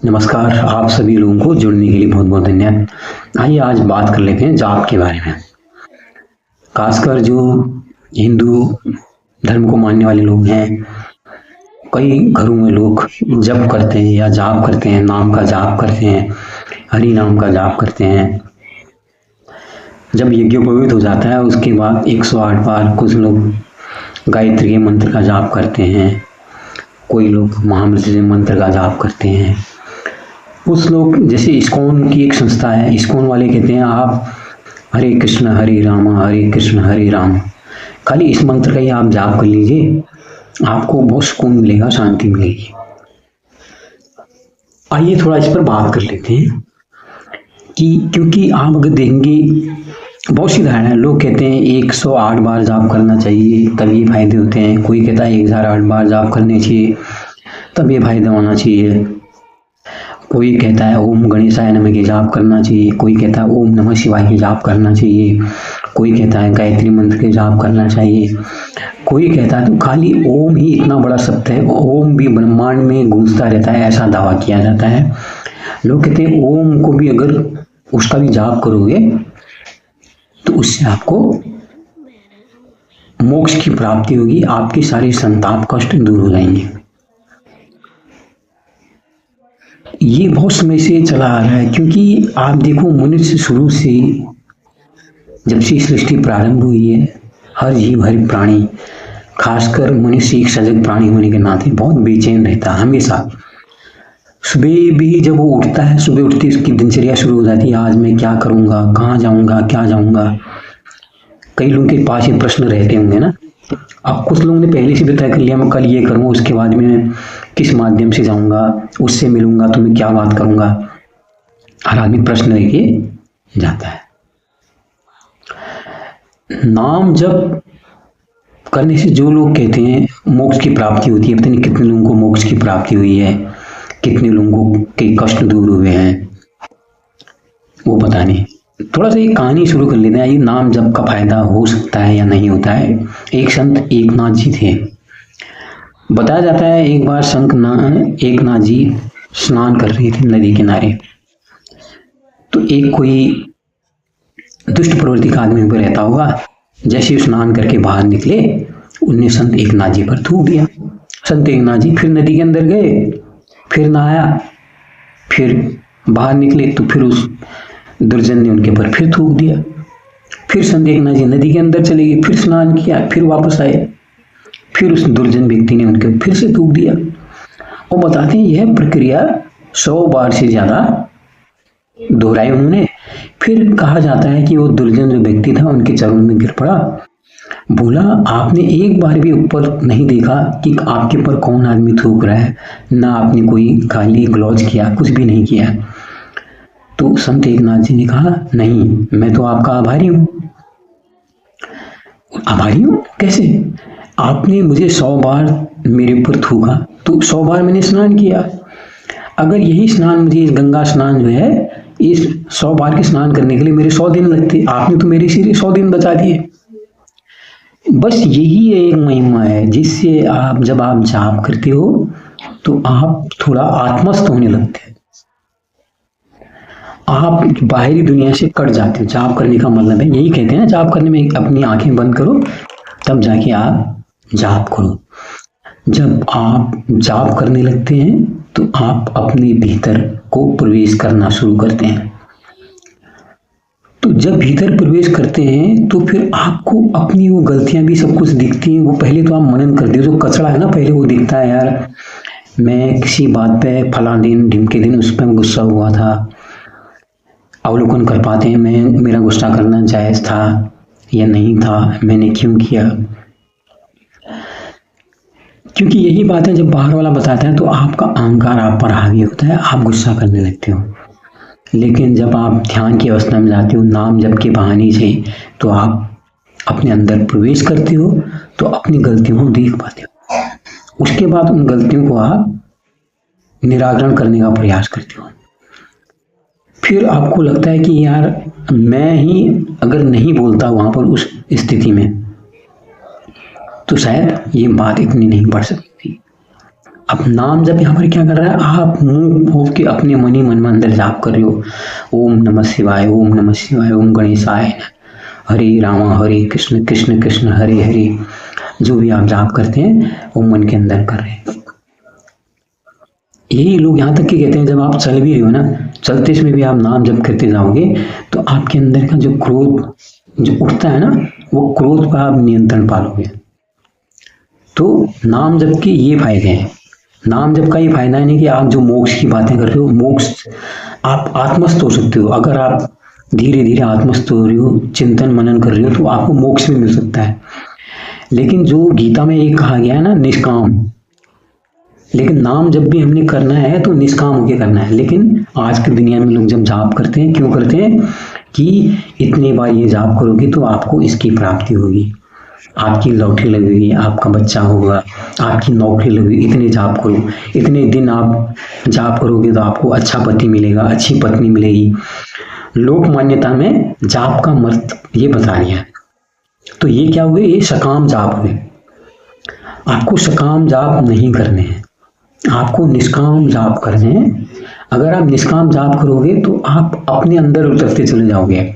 नमस्कार, आप सभी लोगों को जुड़ने के लिए बहुत बहुत धन्यवाद। आइए आज बात कर लेते हैं जाप के बारे में। खासकर जो हिंदू धर्म को मानने वाले लोग हैं, कई घरों में लोग जप करते हैं या जाप करते हैं, नाम का जाप करते हैं, हरि नाम का जाप करते हैं। जब यज्ञोपवीत हो जाता है उसके बाद 108 बार कुछ लोग गायत्री के मंत्र का जाप करते हैं, कोई लोग महामृत्युंजय मंत्र का जाप करते हैं। कुछ लोग, जैसे इस्कॉन की एक संस्था है, इस्कॉन वाले कहते हैं आप हरे कृष्ण हरे राम हरे कृष्ण हरे राम, खाली इस मंत्र का ही आप जाप कर लीजिए, आपको बहुत सुकून मिलेगा, शांति मिलेगी। आइए थोड़ा इस पर बात कर लेते हैं कि क्योंकि आप अगर देखेंगे बहुत सी धारणा है। लोग कहते हैं 108 बार जाप करना चाहिए तब ये फायदे होते हैं, कोई कहता है 1008 बार जाप करने चाहिए तब ये फायदा होना चाहिए, कोई कहता है ओम गणेशाय नमः के जाप करना चाहिए, कोई कहता है ओम नमः शिवाय के जाप करना चाहिए, कोई कहता है गायत्री मंत्र के जाप करना चाहिए, कोई कहता है तो खाली ओम ही इतना बड़ा शब्द है, ओम भी ब्रह्मांड में गूंजता रहता है, ऐसा दावा किया जाता है। लोग कहते हैं ओम को भी अगर उसका भी जाप करोगे तो उससे आपको मोक्ष की प्राप्ति होगी, आपके सारे संताप कष्ट दूर हो जाएंगे। ये बहुत समय से चला आ रहा है, क्योंकि आप देखो मनुष्य शुरू से जब से सृष्टि प्रारंभ हुई है, हर जीव हर प्राणी, खासकर मनुष्य एक सजग प्राणी होने के नाते बहुत बेचैन रहता है हमेशा। सुबह भी जब वो उठता है, सुबह उठती उसकी दिनचर्या शुरू हो जाती है, आज मैं क्या करूँगा, कहाँ जाऊँगा, क्या जाऊँगा। कई लोगों के पास ये प्रश्न रहते होंगे ना। अब कुछ लोगों ने पहले से भी तय कर लिया मैं कल ये करूँगा, उसके बाद में किस माध्यम से जाऊँगा, उससे मिलूंगा तो मैं क्या बात करूँगा। हर आदमी प्रश्न लेके जाता है। नाम जप करने से जो लोग कहते हैं मोक्ष की प्राप्ति होती है, पता नहीं कितने लोगों को मोक्ष की प्राप्ति हुई है, कितने लोगों के कष्ट दूर हुए हैं, वो पता नहीं। थोड़ा सा ये कहानी शुरू कर लेते हैं। ये नाम जप का फायदा हो सकता है या नहीं होता है। एक संत एकनाथ जी थे। बताया जाता है एक बार एकनाथ जी स्नान कर रहे थे नदी किनारे, तो एक कोई दुष्ट प्रवृत्ति का आदमी ऊपर रहता होगा, जैसे ही स्नान करके बाहर निकले उनने संत एकनाथ जी पर थूक दिया। संत एकनाथ जी फिर नदी के अंदर गए, फिर नहाया, फिर बाहर निकले तो फिर उस दुर्जन ने उनके पर फिर थूक दिया। फिर संत एकनाथ जी नदी के अंदर चले गए, फिर स्नान किया, फिर वापस आए, फिर उस दुर्जन व्यक्ति ने उनके फिर से थूक दिया। वो बताते हैं यह प्रक्रिया 100 बार से ज्यादा दोहराई उन्होंने। फिर कहा जाता है कि वो दुर्जन जो व्यक्ति था उनके चरणों में गिर पड़ा, बोला आपने एक बार भी ऊपर नहीं देखा कि आपके ऊपर कौन आदमी थूक रहा है, ना आपने कोई गाली गलौज किया, कुछ भी नहीं किया। तो संत एकनाथ जी ने कहा नहीं, मैं तो आपका आभारी हूँ। आभारी हूँ कैसे? आपने मुझे 100 बार मेरे ऊपर थूका तो 100 बार मैंने स्नान किया। अगर यही स्नान मुझे इस गंगा स्नान जो है, इस 100 बार के स्नान करने के लिए मेरे 100 दिन लगते, आपने तो मेरे सिरे 100 दिन बचा दिए। बस यही एक महिमा है जिससे आप जब आप जाप करते हो तो आप थोड़ा आत्मस्थ होने लगते हैं, आप बाहरी दुनिया से कट जाते हो। जाप करने का मतलब है, यही कहते हैं ना, जाप करने में अपनी आंखें बंद करो तब जाके आप जाप करो। जब आप जाप करने लगते हैं तो आप अपने भीतर को प्रवेश करना शुरू करते हैं। तो जब भीतर प्रवेश करते हैं तो फिर आपको अपनी वो गलतियां भी सब कुछ दिखती हैं। वो पहले तो आप मनन करते हो, जो कचरा है ना पहले वो दिखता है, यार मैं किसी बात पे फला दिन ढिमके दिन उस पर गुस्सा हुआ था। अवलोकन कर पाते हैं मेरा गुस्सा करना जायज़ था या नहीं था, मैंने क्यों किया। क्योंकि यही बात है, जब बाहर वाला बताता है तो आपका अहंकार आप पर हावी होता है, आप गुस्सा करने लगते हो। लेकिन जब आप ध्यान की अवस्था में जाते हो नाम जप के बहाने से, तो आप अपने अंदर प्रवेश करते हो तो अपनी गलतियों को देख पाते हो। उसके बाद उन गलतियों को आप निराकरण करने का प्रयास करते हो। फिर आपको लगता है कि यार मैं ही अगर नहीं बोलता वहां पर उस स्थिति में तो शायद ये बात इतनी नहीं बढ़ सकती थी। अब नाम जप यहाँ पर क्या कर रहा है, आप मुंह खोल के अपने मन ही मन में अंदर जाप कर रहे हो, ओम नमः शिवाय, ओम नमः शिवाय, ओम गणेशाय नमः, हरे रामा हरे कृष्ण, कृष्ण कृष्ण हरे हरे, जो भी आप जाप करते हैं वो मन के अंदर कर रहे हैं। यही लोग यहाँ तक कि कहते हैं, जब आप चल भी रहे हो ना, चलते समय भी आप नाम जप करते जाओगे तो आपके अंदर का जो क्रोध जो उठता है ना, वो क्रोध पर आप नियंत्रण पालोगे। तो नाम जप के ये फायदे हैं। नाम जप का ये फायदा है नहीं कि आप जो मोक्ष की बातें कर रहे हो, मोक्ष आप आत्मस्थ हो सकते हो। अगर आप धीरे धीरे आत्मस्थ हो रहे हो, चिंतन मनन कर रहे हो, तो आपको मोक्ष भी मिल सकता है। लेकिन जो गीता में एक कहा गया है ना, निष्काम, लेकिन नाम जब भी हमने करना है तो निष्काम होकर करना है। लेकिन आज की दुनिया में लोग जब जाप करते हैं, क्यों करते हैं कि इतने बार ये जाप करोगे तो आपको इसकी प्राप्ति होगी, आपकी लॉटरी लगेगी, आपका बच्चा होगा, आपकी नौकरी लगेगी, इतने जाप करो, इतने दिन आप जाप करोगे तो आपको अच्छा पति मिलेगा, अच्छी पत्नी मिलेगी। लोक मान्यता में जाप का महत्व ये बता दिया है। तो ये क्या हुए, ये सकाम जाप हुए। आपको सकाम जाप नहीं करने हैं, आपको निष्काम जाप करने हैं। अगर आप निष्काम जाप करोगे तो आप अपने अंदर उतरते चले जाओगे,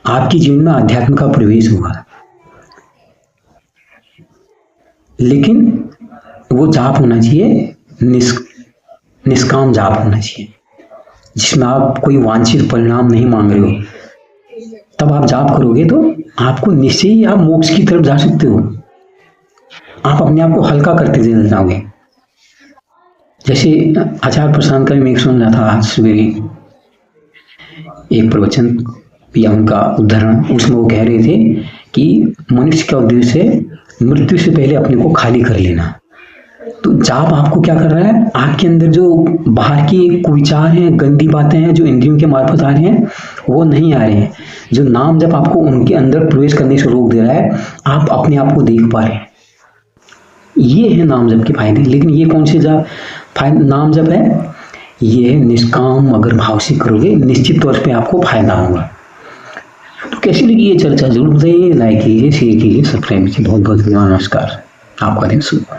आपकी जीवन में अध्यात्म का प्रवेश होगा। लेकिन वो जाप होना चाहिए निष्काम जाप होना चाहिए, जिसमें आप कोई वांछित परिणाम नहीं मांग रहे हो। तब आप जाप करोगे तो आपको निश्चय ही आप मोक्ष की तरफ जा सकते हो। आप अपने आप को हल्का करते चले जाओगे। जैसे आचार्य प्रशांत का मैं सुन रहा था आज सवेरे एक प्रवचन या उनका उदाहरण, उसमें वो कह रहे थे कि मनुष्य का उद्देश्य है मृत्यु से पहले अपने को खाली कर लेना। तो जाप आपको क्या कर रहा है, आपके अंदर जो बाहर की कुविचार हैं, गंदी बातें हैं जो इंद्रियों के मार्फत आ रहे हैं, वो नहीं आ रहे हैं। जो नाम जप आपको उनके अंदर प्रवेश करने से रोक दे रहा है, आप अपने आप को देख पा रहे हैं। ये है नाम जप के फायदे। लेकिन ये कौन से नाम जप है, ये निष्काम अगर भाव से करोगे निश्चित तौर पे आपको फायदा होगा। तो कैसी लगी ये चर्चा जरूर बताइए, लाइक कीजिए, शेयर कीजिए, सब्सक्राइब कीजिए। बहुत बहुत धन्यवाद, नमस्कार, आपका दिन शुभ हो।